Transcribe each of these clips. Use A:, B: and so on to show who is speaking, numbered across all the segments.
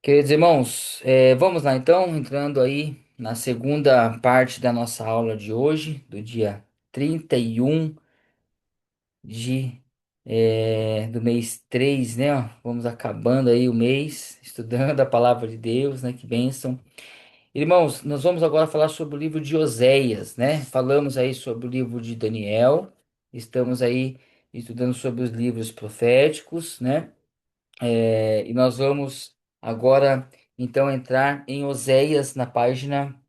A: Queridos irmãos, vamos lá então, entrando aí na segunda parte da nossa aula de hoje, do dia 31 de, do mês 3, né? Ó, vamos acabando aí o mês, estudando a palavra de Deus, né? Que bênção. Irmãos, nós vamos agora falar sobre o livro de Oséias, né? Falamos aí sobre o livro de Daniel, estamos aí estudando sobre os livros proféticos, né? E nós vamos agora então entrar em Oséias na página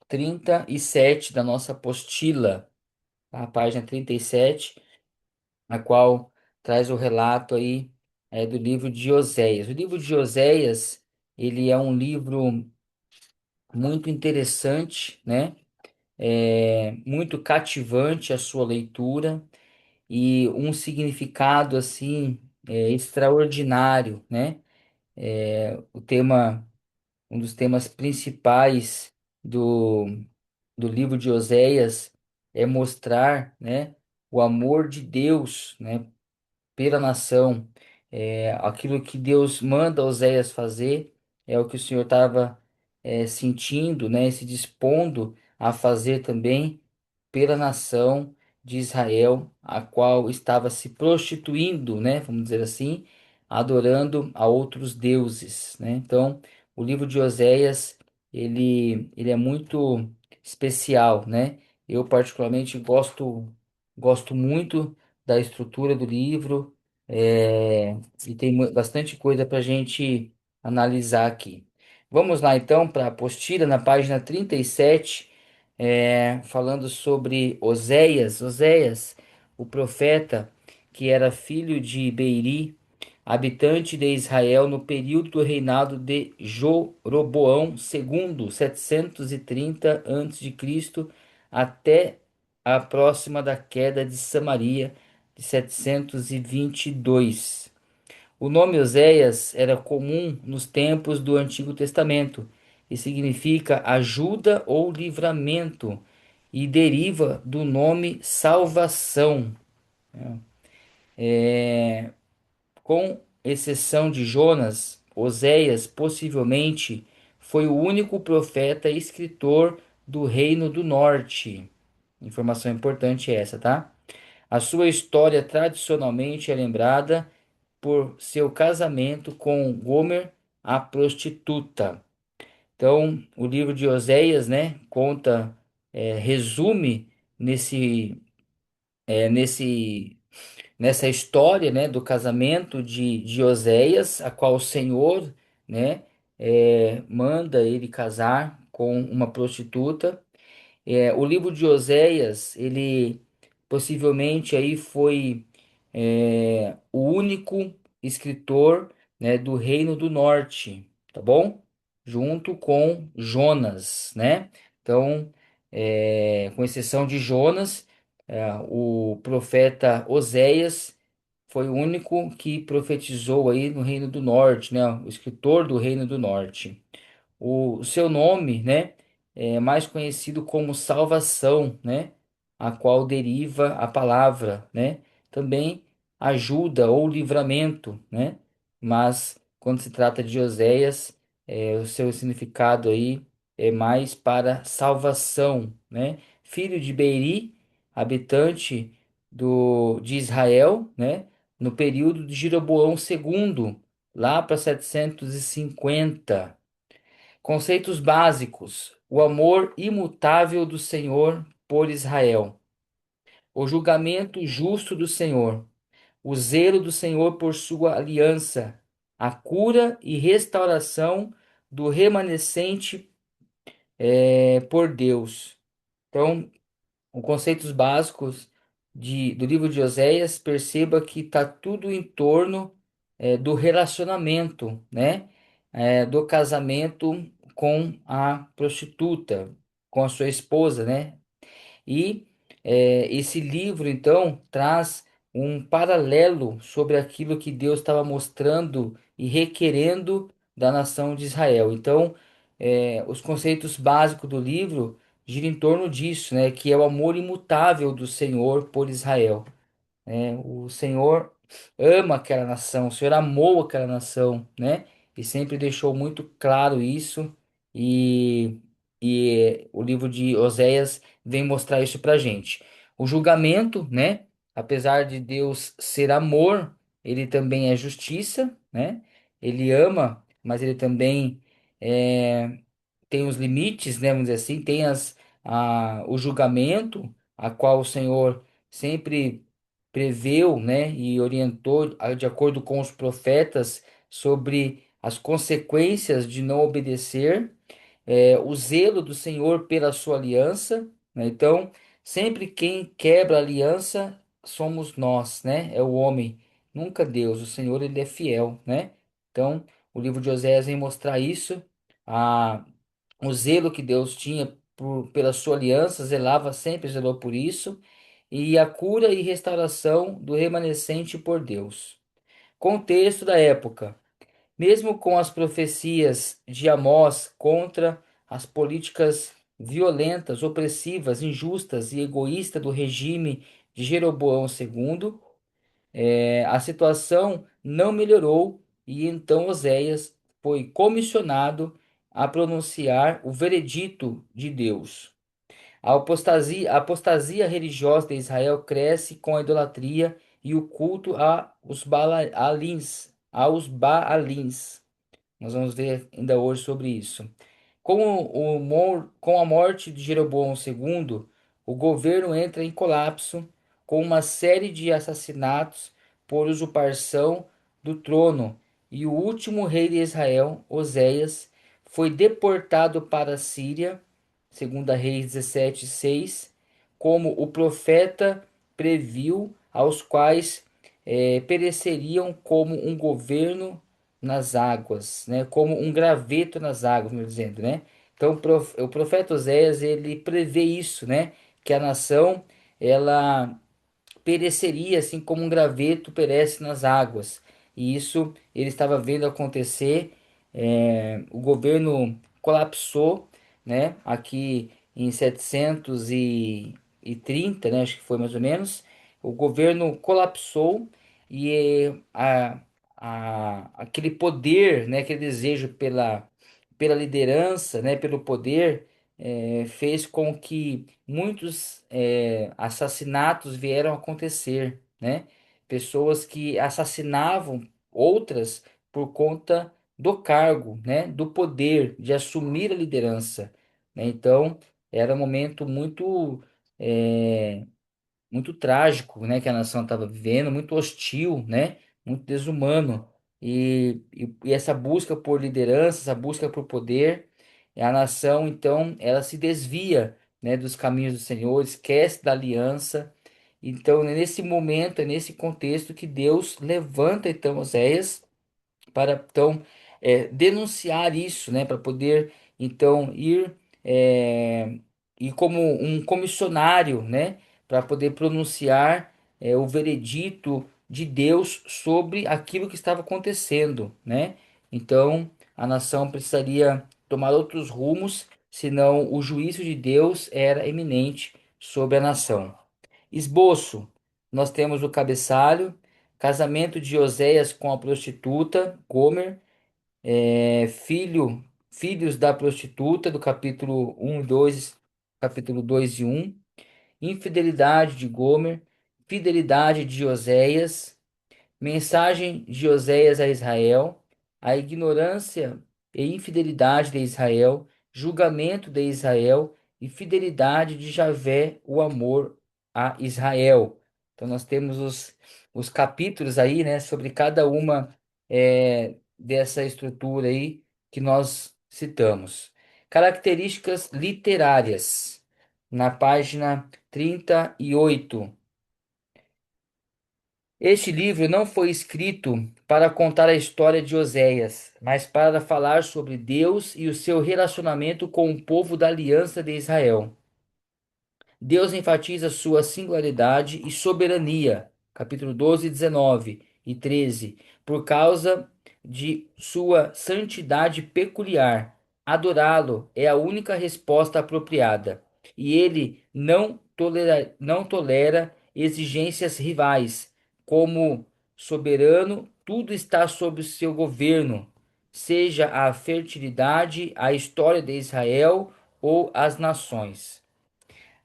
A: 37 da nossa apostila, tá? A página 37, a qual traz o relato aí do livro de Oséias. O livro de Oséias, ele é um livro muito interessante, né? Muito cativante a sua leitura e um significado assim extraordinário, né? O tema Um dos temas principais do, do livro de Oséias é mostrar, né, o amor de Deus, né, pela nação. Aquilo que Deus manda Oséias fazer é o que o Senhor estava sentindo, né, se dispondo a fazer também pela nação de Israel, a qual estava se prostituindo, né, vamos dizer assim, adorando a outros deuses, né? Então, o livro de Oséias, ele é muito especial, né? Eu particularmente gosto muito da estrutura do livro, e tem bastante coisa para a gente analisar aqui. Vamos lá então para a apostila na página 37, falando sobre Oséias. Oséias, o profeta que era filho de Beeri, habitante de Israel no período do reinado de Joroboão II, 730 a.C., até a próxima da queda de Samaria, de 722. O nome Oséias era comum nos tempos do Antigo Testamento e significa ajuda ou livramento e deriva do nome salvação. Com exceção de Jonas, Oséias possivelmente foi o único profeta e escritor do Reino do Norte. Informação importante essa, tá? A sua história tradicionalmente é lembrada por seu casamento com Gomer, a prostituta. Então, o livro de Oséias, né, conta, resume nesse, é, nesse, nessa história, né, do casamento de Oséias, a qual o Senhor, né, manda ele casar com uma prostituta. O livro de Oséias, ele possivelmente aí foi o único escritor, né, do Reino do Norte, tá bom? Junto com Jonas, né? Então, com exceção de Jonas, o profeta Oséias foi o único que profetizou aí no Reino do Norte, né? O escritor do Reino do Norte. O seu nome, né, é mais conhecido como salvação, né, a qual deriva a palavra, né, também ajuda ou livramento, né, mas quando se trata de Oséias, o seu significado aí é mais para salvação, né, filho de Beeri, habitante de Israel, né, no período de Jeroboão II, lá para 750. Conceitos básicos: o amor imutável do Senhor por Israel, o julgamento justo do Senhor, o zelo do Senhor por sua aliança, a cura e restauração do remanescente por Deus. Então, os conceitos básicos do livro de Oséias, perceba que está tudo em torno do relacionamento, né? Do casamento com a prostituta, com a sua esposa, né? E esse livro, então, traz um paralelo sobre aquilo que Deus estava mostrando e requerendo da nação de Israel. Então, os conceitos básicos do livro giram em torno disso, né? Que é o amor imutável do Senhor por Israel, né? O Senhor ama aquela nação, o Senhor amou aquela nação, né? e sempre deixou muito claro isso, e, e o livro de Oséias vem mostrar isso pra gente. O julgamento, né? Apesar de Deus ser amor, ele também é justiça, né? Ele ama, mas ele também tem os limites, né, vamos dizer assim, tem o julgamento, a qual o Senhor sempre preveu, né, e orientou de acordo com os profetas sobre as consequências de não obedecer, o zelo do Senhor pela sua aliança, né? Então, sempre quem quebra a aliança somos nós, né? É o homem, nunca Deus. O Senhor, ele é fiel, né? Então, o livro de Oséias vem mostrar isso, a, o zelo que Deus tinha pela sua aliança, zelava sempre, zelou por isso, e a cura e restauração do remanescente por Deus. Contexto da época. Mesmo com as profecias de Amós contra as políticas violentas, opressivas, injustas e egoístas do regime de Jeroboão II, a situação não melhorou e então Oséias foi comissionado a pronunciar o veredito de Deus. A apostasia religiosa de Israel cresce com a idolatria e o culto aos Baalins. Nós vamos ver ainda hoje sobre isso. Com a morte de Jeroboão II, o governo entra em colapso, com uma série de assassinatos por usurpação do trono, e o último rei de Israel, Oséias, foi deportado para a Síria, segundo Reis 17:6, como o profeta previu, aos quais pereceriam como um governo nas águas, né? Como um graveto nas águas, melhor dizendo, né? Então, o profeta Oséias, ele prevê isso, né? Que a nação, ela pereceria assim como um graveto perece nas águas. E isso ele estava vendo acontecer. O governo colapsou, né? Aqui em 730, né? Acho que foi mais ou menos. O governo colapsou e aquele poder, né? Aquele desejo pela liderança, né? Pelo poder fez com que muitos assassinatos vieram a acontecer, né? Pessoas que assassinavam outras por conta do cargo, né? Do poder de assumir a liderança, né? Então, era um momento eh, muito trágico, né, que a nação estava vivendo, muito hostil, né, muito desumano. E essa busca por liderança, essa busca por poder, a nação, então, ela se desvia, né, dos caminhos do Senhor, esquece da aliança. Então, é nesse momento, é nesse contexto que Deus levanta, então, Oséias para então denunciar isso, né, para poder então é, ir como um comissionário, né, para poder pronunciar o veredito de Deus sobre aquilo que estava acontecendo, né? Então a nação precisaria tomar outros rumos, senão o juízo de Deus era eminente sobre a nação. Esboço: nós temos o cabeçalho, casamento de Oséias com a prostituta Gomer, filhos da prostituta, do capítulo 1 e 2, capítulo 2 e 1, infidelidade de Gomer, fidelidade de Oséias, mensagem de Oséias a Israel, a ignorância e infidelidade de Israel, julgamento de Israel e fidelidade de Javé, o amor a Israel. Então nós temos os capítulos aí, né, sobre cada uma dessa estrutura aí que nós citamos. Características literárias, na página 38. Este livro não foi escrito para contar a história de Oséias, mas para falar sobre Deus e o seu relacionamento com o povo da aliança de Israel. Deus enfatiza sua singularidade e soberania, capítulo 12, 19 e 13, por causa de sua santidade peculiar. Adorá-lo é a única resposta apropriada, e ele não tolera exigências rivais. Como soberano, tudo está sob o seu governo. seja a fertilidade, a história de Israel ou as nações.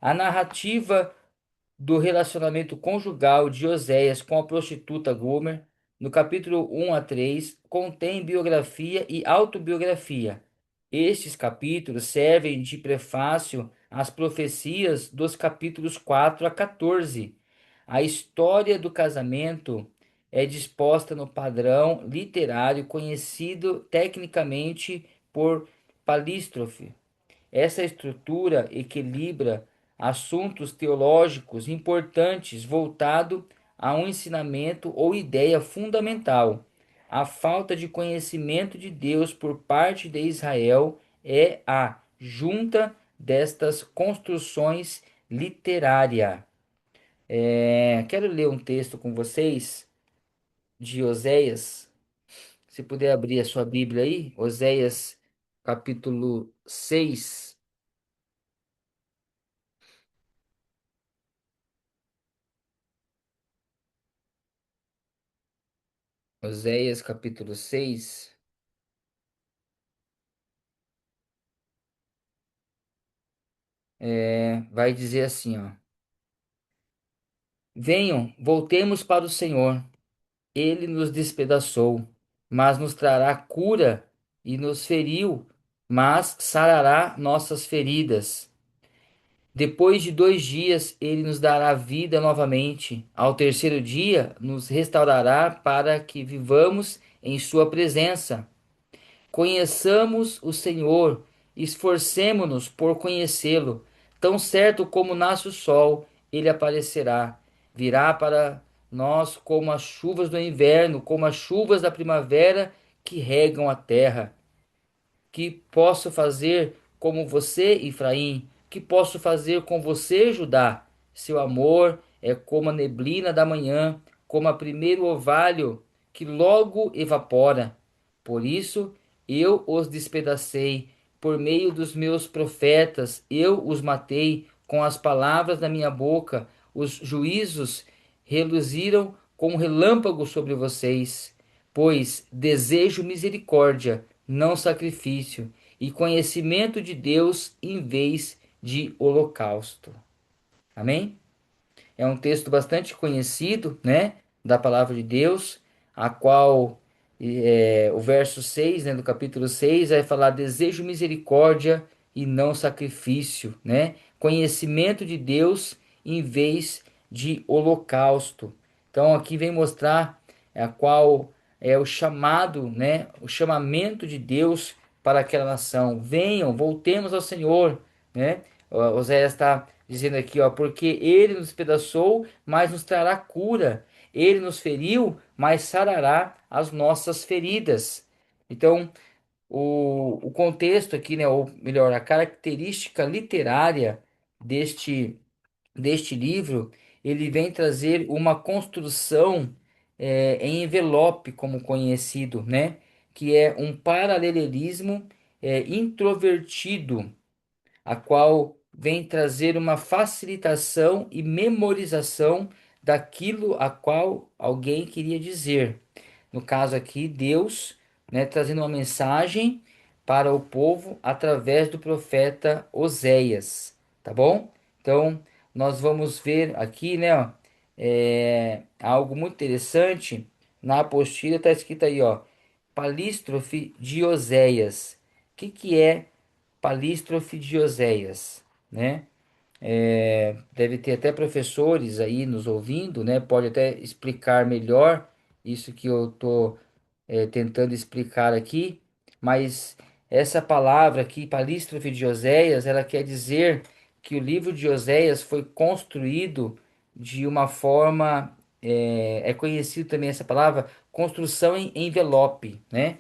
A: A narrativa do relacionamento conjugal de Oséias com a prostituta Gomer, no capítulo 1 a 3, contém biografia e autobiografia. Estes capítulos servem de prefácio às profecias dos capítulos 4 a 14. A história do casamento é disposta no padrão literário conhecido tecnicamente por palístrofe. Essa estrutura equilibra assuntos teológicos importantes voltado a um ensinamento ou ideia fundamental. A falta de conhecimento de Deus por parte de Israel é a junta destas construções literárias. Quero ler um texto com vocês de Oséias. Se puder abrir a sua Bíblia aí, Oséias capítulo 6. Oséias capítulo 6 vai dizer assim, ó: Venham, voltemos para o Senhor. Ele nos despedaçou, mas nos trará cura, e nos feriu, mas sarará nossas feridas. Depois de 2 dias, ele nos dará vida novamente. Ao terceiro dia, nos restaurará para que vivamos em sua presença. Conheçamos o Senhor, esforcemo-nos por conhecê-lo. Tão certo como nasce o sol, ele aparecerá. Virá para nós como as chuvas do inverno, como as chuvas da primavera que regam a terra. Que posso fazer como você, Efraim? Que posso fazer com você, Judá? Seu amor é como a neblina da manhã, como a primeiro orvalho que logo evapora. Por isso eu os despedacei por meio dos meus profetas, eu os matei com as palavras da minha boca. Os juízos reluziram como relâmpago sobre vocês, pois desejo misericórdia, não sacrifício, e conhecimento de Deus em vez de holocausto. Amém? É um texto bastante conhecido, né, da palavra de Deus, a qual o verso 6, né, do capítulo 6 vai falar desejo misericórdia e não sacrifício, né? Conhecimento de Deus em vez de holocausto. Então aqui vem mostrar a qual é o chamado, né, o chamamento de Deus para aquela nação. Venham, voltemos ao Senhor, né? Oséias está dizendo aqui, ó, porque ele nos despedaçou, mas nos trará cura. Ele nos feriu, mas sarará as nossas feridas. Então, o contexto aqui, né, ou melhor, a característica literária deste, deste livro, ele vem trazer uma construção em envelope, como conhecido, né, que é um paralelismo introvertido, a qual vem trazer uma facilitação e memorização daquilo a qual alguém queria dizer. No caso aqui, Deus, né, trazendo uma mensagem para o povo através do profeta Oséias, tá bom? Então, nós vamos ver aqui, né, ó, algo muito interessante. Na apostila está escrito aí, ó, Palístrofe de Oséias. O que que é Palístrofe de Oséias, né? Deve ter até professores aí nos ouvindo, né? Pode até explicar melhor isso que eu tô tentando explicar aqui, mas essa palavra aqui, Palístrofe de Oséias, ela quer dizer que o livro de Oséias foi construído de uma forma, é conhecido também essa palavra, construção em envelope, né?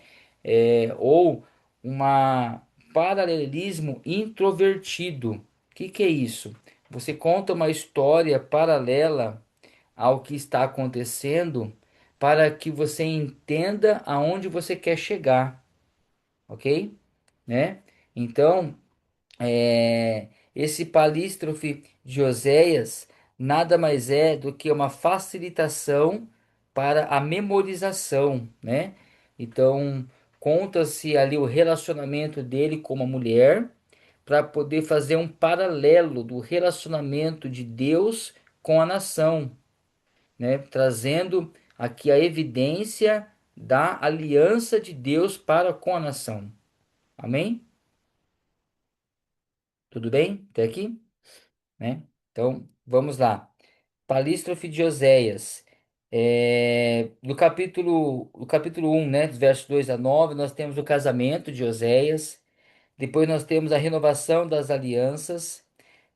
A: Ou uma paralelismo introvertido. O que que é isso? Você conta uma história paralela ao que está acontecendo para que você entenda aonde você quer chegar, ok? Né? Então, esse palístrofe de Oséias nada mais é do que uma facilitação para a memorização, né? Então, Conta-se ali o relacionamento dele com uma mulher, para poder fazer um paralelo do relacionamento de Deus com a nação, né? Trazendo aqui a evidência da aliança de Deus para com a nação. Amém? Tudo bem até aqui, né? Então, vamos lá. Palístrofe de Oséias. No capítulo 1, né, dos versos 2 a 9, nós temos o casamento de Oséias. Depois nós temos a renovação das alianças,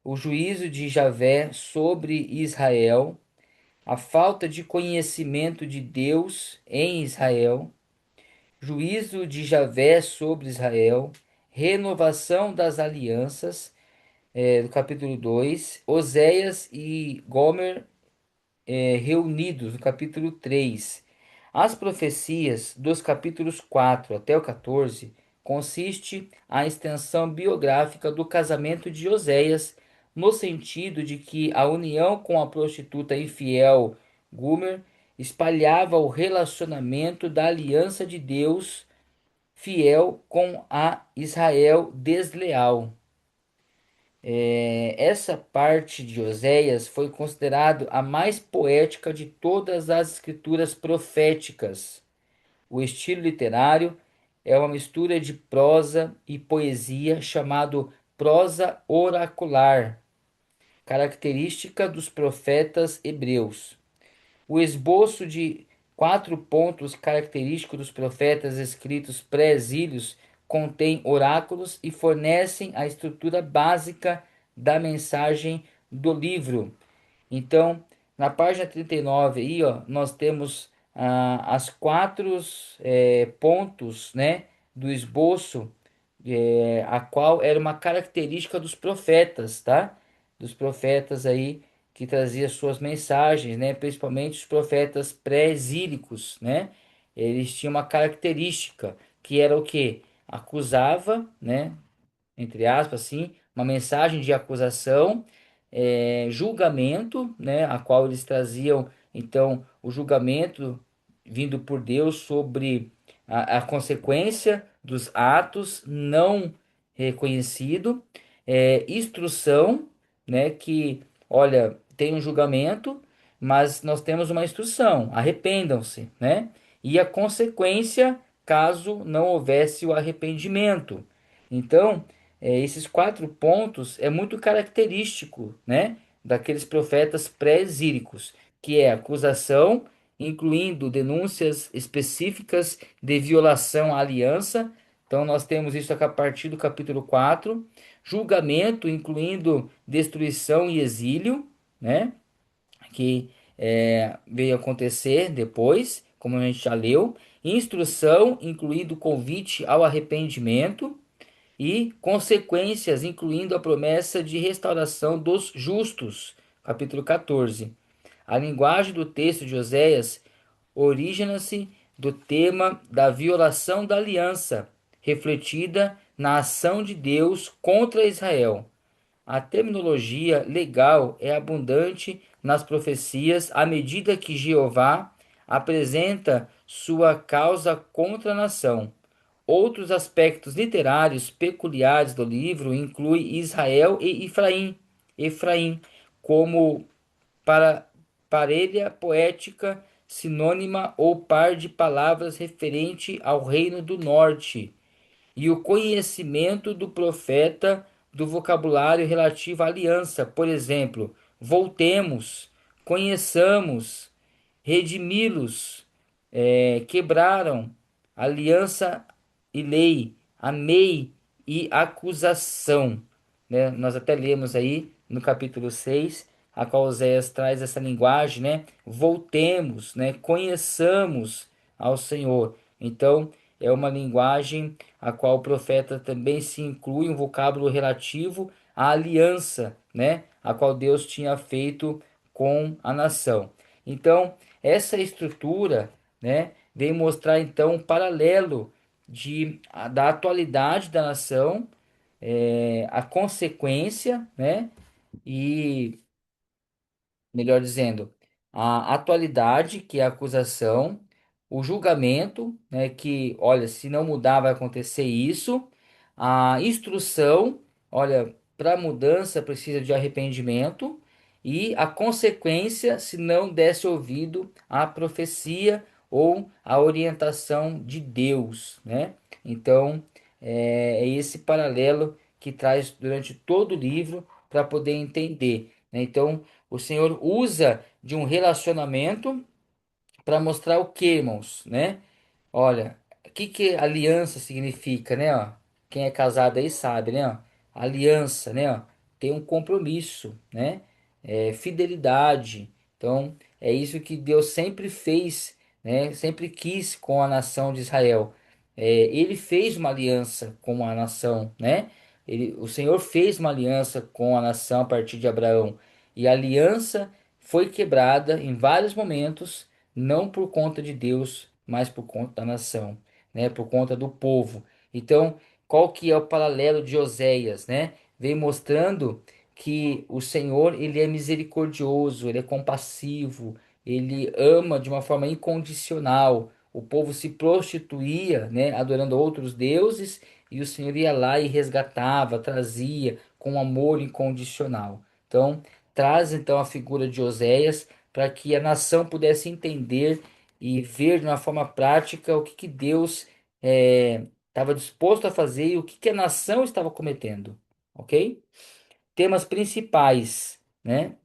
A: o juízo de Javé sobre Israel, a falta de conhecimento de Deus em Israel, juízo de Javé sobre Israel, renovação das alianças, do capítulo 2, Oséias e Gomer reunidos no capítulo 3. As profecias dos capítulos 4 até o 14 consiste a extensão biográfica do casamento de Oséias, no sentido de que a união com a prostituta infiel Gomer espalhava o relacionamento da aliança de Deus fiel com a Israel desleal. Essa parte de Oséias foi considerado a mais poética de todas as escrituras proféticas. O estilo literário é uma mistura de prosa e poesia chamado prosa oracular, característica dos profetas hebreus. O esboço de 4 pontos característicos dos profetas escritos pré-exílios contém oráculos e fornecem a estrutura básica da mensagem do livro. Então, na página 39 aí, ó, nós temos as 4 pontos, né, do esboço, a qual era uma característica dos profetas, tá? Dos profetas aí que trazia suas mensagens, né? Principalmente os profetas pré-exílicos, né? Eles tinham uma característica que era o quê? Acusava, né? Entre aspas, assim, uma mensagem de acusação, julgamento, né, a qual eles traziam, então, o julgamento vindo por Deus sobre a consequência dos atos não reconhecido, instrução, né, que, olha, tem um julgamento, mas nós temos uma instrução, arrependam-se, né, e a consequência caso não houvesse o arrependimento. Então, esses 4 pontos é muito característico, né, daqueles profetas pré-exílicos, que é acusação, incluindo denúncias específicas de violação à aliança. Então, nós temos isso aqui a partir do capítulo 4. Julgamento, incluindo destruição e exílio, né, que veio acontecer depois, como a gente já leu. Instrução, incluindo convite ao arrependimento e consequências, incluindo a promessa de restauração dos justos. Capítulo 14. A linguagem do texto de Oséias origina-se do tema da violação da aliança, refletida na ação de Deus contra Israel. A terminologia legal é abundante nas profecias à medida que Jeová apresenta sua causa contra a nação. Outros aspectos literários peculiares do livro incluem Israel e Efraim, como para parelha poética, sinônima ou par de palavras referente ao reino do norte, e o conhecimento do profeta do vocabulário relativo à aliança, por exemplo, voltemos, conheçamos, redimi-los, quebraram aliança e lei, amei e acusação, né? Nós até lemos aí no capítulo 6, a qual Oséias traz essa linguagem, né? Voltemos, né? Conheçamos ao Senhor. Então, é uma linguagem a qual o profeta também se inclui um vocábulo relativo à aliança, né? A qual Deus tinha feito com a nação. Então, essa estrutura, né, vem mostrar então um paralelo da atualidade da nação, a consequência, né, e, melhor dizendo, a atualidade, que é a acusação, o julgamento, né, que, olha, se não mudar vai acontecer isso, a instrução, olha, para mudança precisa de arrependimento, e a consequência se não desse ouvido à profecia ou à orientação de Deus, né? Então, é esse paralelo que traz durante todo o livro para poder entender, né? Então, o Senhor usa de um relacionamento para mostrar o que, irmãos, né? Olha, o que que aliança significa, né? Ó? Quem é casado aí sabe, né? Ó? Aliança, né? Ó? Tem um compromisso, né? É, fidelidade. Então, é isso que Deus sempre fez, né? Sempre quis com a nação de Israel. É, ele fez uma aliança com a nação, né? O Senhor fez uma aliança com a nação a partir de Abraão. E a aliança foi quebrada em vários momentos, não por conta de Deus, mas por conta da nação, né? Por conta do povo. Então, qual que é o paralelo de Oséias, né? Vem mostrando que o Senhor, ele é misericordioso, ele é compassivo, ele ama de uma forma incondicional. O povo se prostituía, né, adorando outros deuses, e o Senhor ia lá e resgatava, trazia com amor incondicional. Então, traz então a figura de Oséias para que a nação pudesse entender e ver de uma forma prática o que, que Deus estava disposto a fazer e o que, que a nação estava cometendo, ok? Temas principais, né?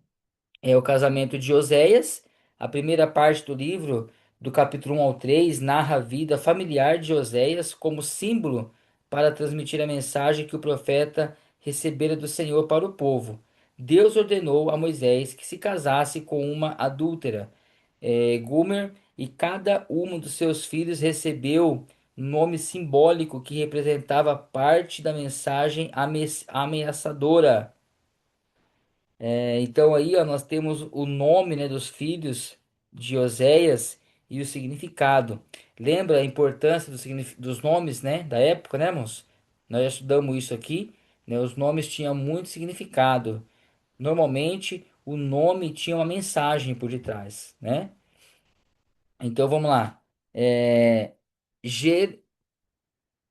A: É o casamento de Oséias. A primeira parte do livro, do capítulo 1 ao 3, narra a vida familiar de Oséias como símbolo para transmitir a mensagem que o profeta recebera do Senhor para o povo. Deus ordenou a Moisés que se casasse com uma adúltera, Gomer, e cada um dos seus filhos recebeu nome simbólico que representava parte da mensagem ameaçadora. Então aí, ó, nós temos o nome, né, dos filhos de Oséias e o significado. Lembra a importância dos nomes, né, da época, né, irmãos? Nós já estudamos isso aqui, né? Os nomes tinham muito significado. Normalmente, o nome tinha uma mensagem por detrás, né? Então vamos lá. É,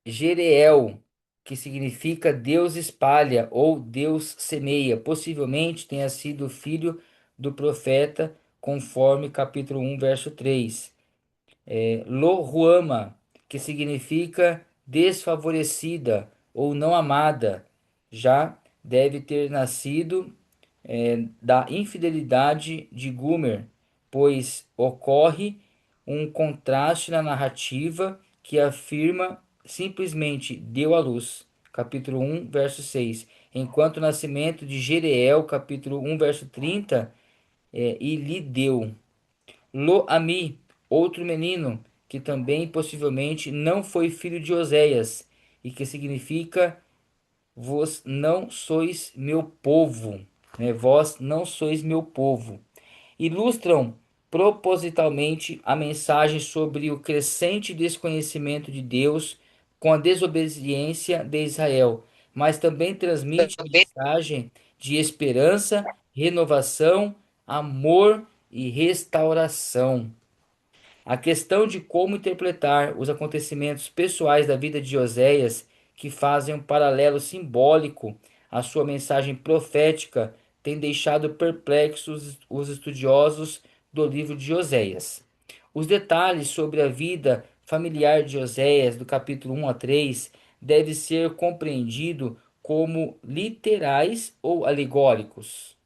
A: Jereel, que significa Deus espalha ou Deus semeia, possivelmente tenha sido filho do profeta, conforme capítulo 1, verso 3. Lohuama, que significa desfavorecida ou não amada, já deve ter nascido da infidelidade de Gomer, pois ocorre um contraste na narrativa que afirma simplesmente deu à luz, capítulo 1, verso 6, enquanto o nascimento de Jereel, capítulo 1, verso 30, e lhe deu. Lo-Ami, outro menino, que também possivelmente não foi filho de Oséias, e que significa vós não sois meu povo, né? Vós não sois meu povo. Ilustram propositalmente a mensagem sobre o crescente desconhecimento de Deus com a desobediência de Israel, mas também transmite a mensagem de esperança, renovação, amor e restauração. A questão de como interpretar os acontecimentos pessoais da vida de Oséias, que fazem um paralelo simbólico à sua mensagem profética, tem deixado perplexos os estudiosos do livro de Oséias. Os detalhes sobre a vida familiar de Oséias, do capítulo 1 a 3, devem ser compreendidos como literais ou alegóricos.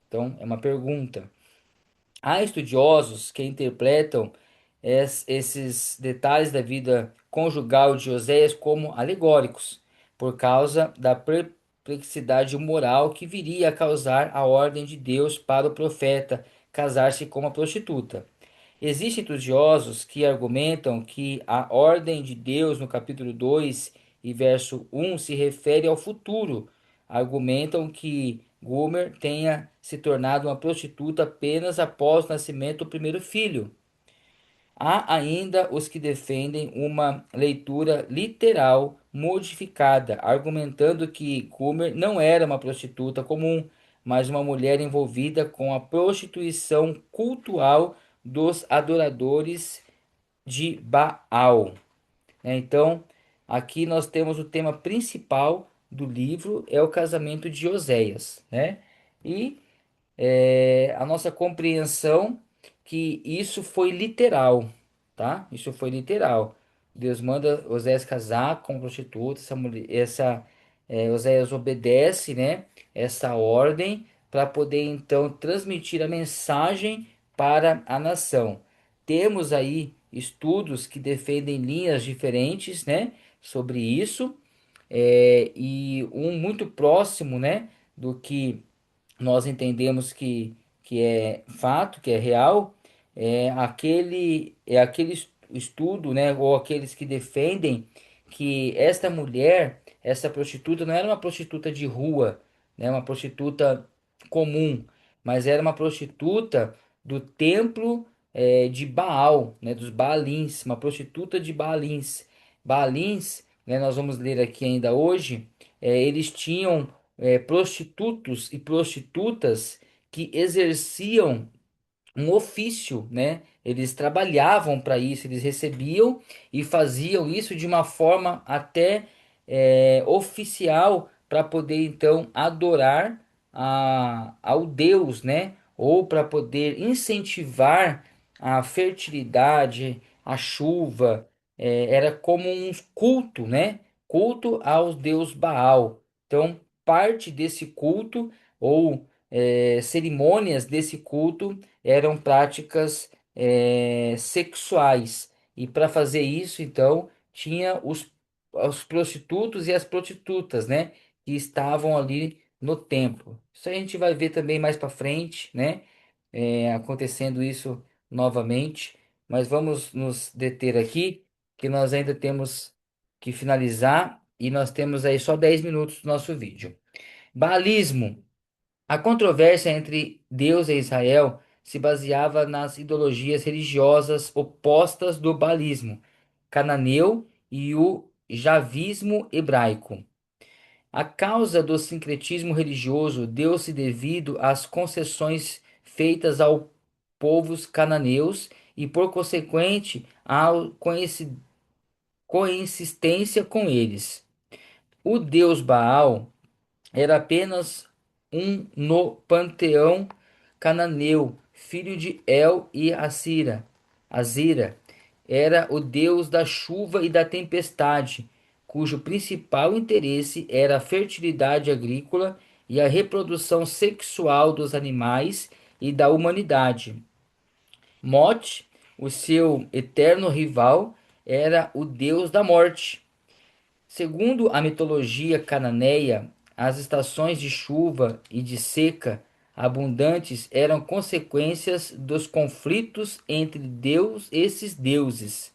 A: Então, é uma pergunta. Há estudiosos que interpretam esses detalhes da vida conjugal de Oséias como alegóricos, por causa da perplexidade moral que viria a causar a ordem de Deus para o profeta casar-se com uma prostituta. Existem estudiosos que argumentam que a ordem de Deus no capítulo 2 e verso 1 se refere ao futuro. Argumentam que Gomer tenha se tornado uma prostituta apenas após o nascimento do primeiro filho. Há ainda os que defendem uma leitura literal modificada, argumentando que Gomer não era uma prostituta comum, mas uma mulher envolvida com a prostituição cultural dos adoradores de Baal, né? Então, aqui nós temos o tema principal do livro, é o casamento de Oséias, né? E a nossa compreensão que isso foi literal, tá? Isso foi literal. Deus manda Oséias casar com prostituta, essa mulher, Oséias obedece, né? Essa ordem para poder então transmitir a mensagem para a nação. Temos aí estudos que defendem linhas diferentes, né? Sobre isso, e um muito próximo, né? Do que nós entendemos que é fato, que é real, é aquele estudo, né, ou aqueles que defendem que esta mulher, essa prostituta, não era uma prostituta de rua, né, uma prostituta comum, mas era uma prostituta do templo de Baal, né, dos Baalins, uma prostituta de Baalins. Baalins, né, nós vamos ler aqui ainda hoje, eles tinham prostitutos e prostitutas que exerciam um ofício, né? Eles trabalhavam para isso, eles recebiam e faziam isso de uma forma até oficial para poder então adorar ao Deus, né? Ou para poder incentivar a fertilidade, a chuva. Era como um culto, né? Culto ao Deus Baal. Então, parte desse culto ou cerimônias desse culto eram práticas sexuais. E para fazer isso, então, tinha os prostitutos e as prostitutas, né? Que estavam ali no templo. Isso a gente vai ver também mais para frente, né? Acontecendo isso novamente. Mas vamos nos deter aqui, que nós ainda temos que finalizar e nós temos aí só 10 minutos do nosso vídeo. Baalismo. A controvérsia entre Deus e Israel se baseava nas ideologias religiosas opostas do baalismo cananeu e o javismo hebraico. A causa do sincretismo religioso deu-se devido às concessões feitas aos povos cananeus e, por consequente, à coexistência com eles. O deus Baal era apenas um no panteão cananeu, filho de El e Assira. Azira era o deus da chuva e da tempestade, cujo principal interesse era a fertilidade agrícola e a reprodução sexual dos animais e da humanidade. Mot, o seu eterno rival, era o deus da morte. Segundo a mitologia cananeia, as estações de chuva e de seca abundantes eram consequências dos conflitos entre esses deuses.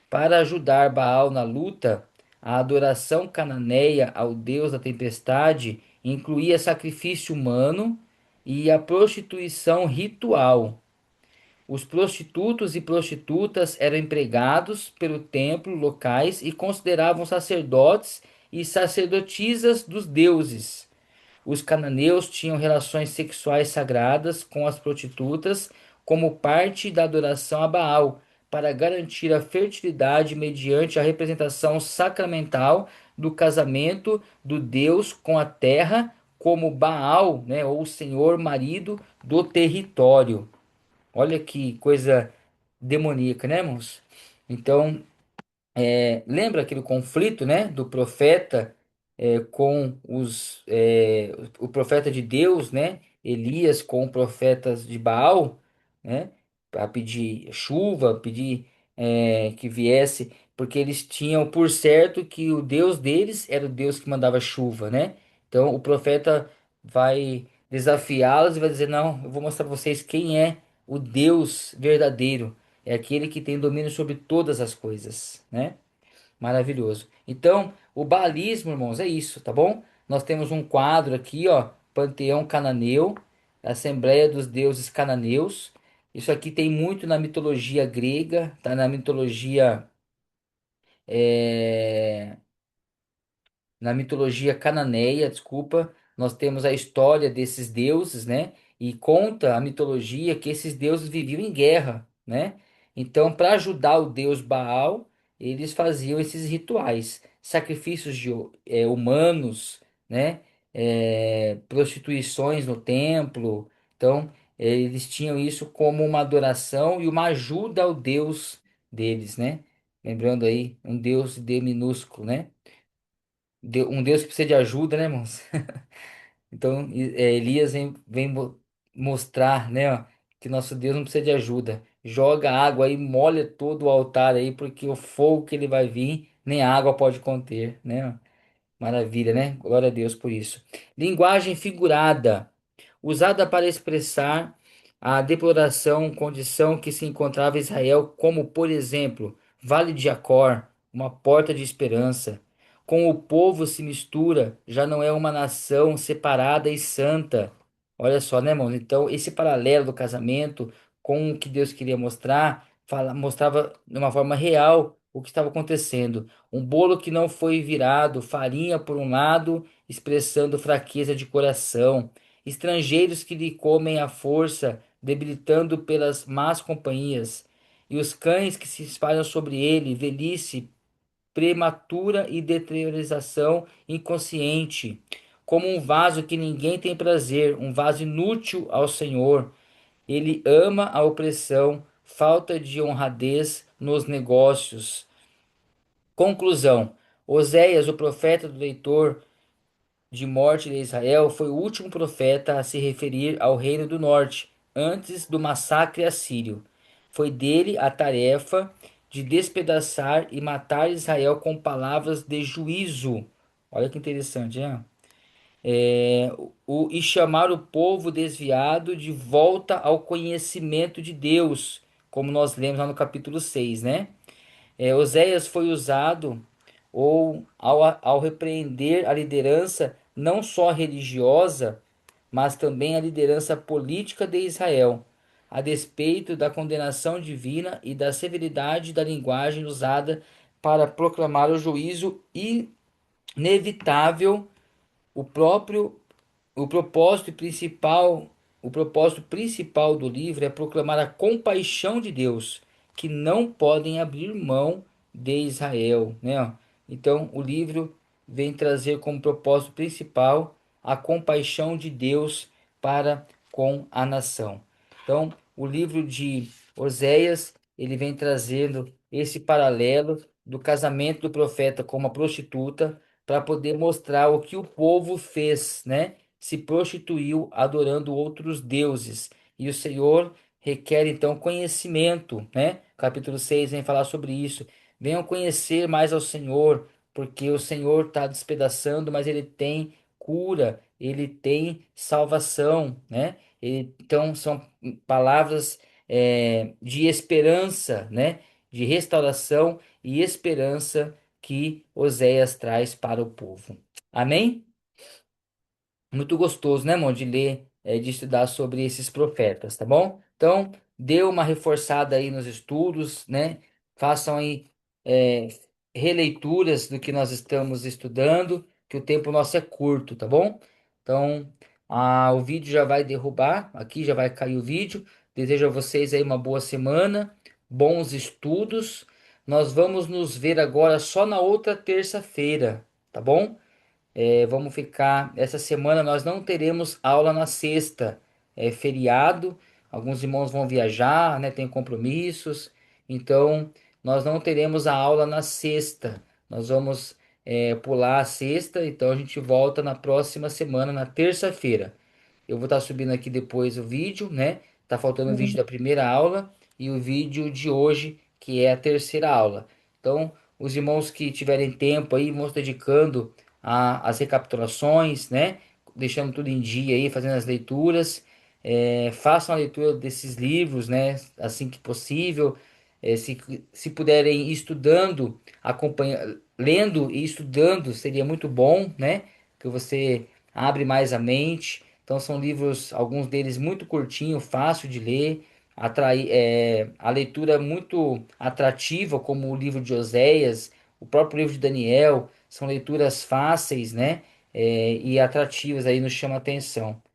A: Para ajudar Baal na luta, a adoração cananeia ao deus da tempestade incluía sacrifício humano e a prostituição ritual. Os prostitutos e prostitutas eram empregados pelo templo locais e consideravam sacerdotes e sacerdotisas dos deuses. Os cananeus tinham relações sexuais sagradas com as prostitutas como parte da adoração a Baal, para garantir a fertilidade mediante a representação sacramental do casamento do deus com a terra, como Baal, né, ou senhor marido do território. Olha que coisa demoníaca, né, irmãos? Então, lembra aquele conflito, né, do profeta com o profeta de Deus, né, Elias com profetas de Baal, né, para pedir chuva, pedir que viesse, porque eles tinham por certo que o Deus deles era o Deus que mandava chuva, né? Então, o profeta vai desafiá-los e vai dizer: Não, eu vou mostrar para vocês quem é o Deus verdadeiro. É aquele que tem domínio sobre todas as coisas, né? Maravilhoso. Então, o baalismo, irmãos, é isso, tá bom? Nós temos um quadro aqui, ó, Panteão Cananeu, Assembleia dos Deuses Cananeus. Isso aqui tem muito na mitologia grega, tá? É, Na mitologia cananeia, desculpa, nós temos a história desses deuses, né? E conta a mitologia que esses deuses viviam em guerra, né? Então, para ajudar o deus Baal, eles faziam esses rituais, sacrifícios humanos, né? Prostituições no templo. Então, eles tinham isso como uma adoração e uma ajuda ao deus deles, né? Lembrando aí, um deus D minúsculo, né? Um deus que precisa de ajuda, né, irmãos? Então, Elias vem mostrar, né, ó, que nosso Deus não precisa de ajuda. Joga água aí, molha todo o altar aí, porque o fogo que ele vai vir, nem a água pode conter, né? Maravilha, né? Glória a Deus por isso. Linguagem figurada, usada para expressar a deploração, condição que se encontrava Israel, como, por exemplo, Vale de Acor, uma porta de esperança. Com o povo se mistura, já não é uma nação separada e santa. Olha só, né, irmãos? Então, esse paralelo do casamento com o que Deus queria mostrar, mostrava de uma forma real o que estava acontecendo. Um bolo que não foi virado, farinha por um lado, expressando fraqueza de coração. Estrangeiros que lhe comem à força, debilitando pelas más companhias. E os cães que se espalham sobre ele, velhice prematura e deteriorização inconsciente. Como um vaso que ninguém tem prazer, um vaso inútil ao Senhor. Ele ama a opressão, falta de honradez nos negócios. Conclusão: Oséias, o profeta do leitor de morte de Israel, foi o último profeta a se referir ao reino do norte, antes do massacre assírio. Foi dele a tarefa de despedaçar e matar Israel com palavras de juízo. Olha que interessante, né? E chamar o povo desviado de volta ao conhecimento de Deus, como nós lemos lá no capítulo 6, né? Oséias foi usado ao repreender a liderança não só religiosa, mas também a liderança política de Israel, a despeito da condenação divina e da severidade da linguagem usada para proclamar o juízo inevitável, o próprio o propósito principal, o propósito principal do livro é proclamar a compaixão de Deus, que não podem abrir mão de Israel, né? Ó. Então, o livro vem trazer como propósito principal a compaixão de Deus para com a nação. Então, o livro de Oséias, ele vem trazendo esse paralelo do casamento do profeta com uma prostituta para poder mostrar o que o povo fez, né? Se prostituiu adorando outros deuses. E o Senhor requer então conhecimento, né? Capítulo 6 vem falar sobre isso. Venham conhecer mais ao Senhor, porque o Senhor está despedaçando, mas ele tem cura, ele tem salvação, né? Então são palavras de esperança, né? De restauração e esperança que Oséias traz para o povo. Amém? Muito gostoso, né, irmão, de ler, de estudar sobre esses profetas, tá bom? Então, dê uma reforçada aí nos estudos, né? Façam aí é, releituras do que nós estamos estudando, que o tempo nosso é curto, tá bom? Então, o vídeo já vai derrubar, aqui já vai cair o vídeo. Desejo a vocês aí uma boa semana, bons estudos. Nós vamos nos ver agora só na outra terça-feira, tá bom? Vamos ficar. Essa semana nós não teremos aula na sexta. É feriado. Alguns irmãos vão viajar, né? Tem compromissos. Então, nós não teremos a aula na sexta. Nós vamos pular a sexta. Então, a gente volta na próxima semana, na terça-feira. Eu vou estar subindo aqui depois o vídeo, né? Tá faltando o vídeo da primeira aula e o vídeo de hoje, que é a terceira aula. Então, os irmãos que tiverem tempo aí, vão se dedicando às recapitulações, né? Deixando tudo em dia aí, fazendo as leituras. Façam a leitura desses livros, né? Assim que possível. Se puderem ir estudando, lendo e estudando, seria muito bom, né? Que você abre mais a mente. Então são livros, alguns deles muito curtinho, fácil de ler, a leitura é muito atrativa, como o livro de Oséias, o próprio livro de Daniel, são leituras fáceis, né? E atrativas aí nos chama atenção.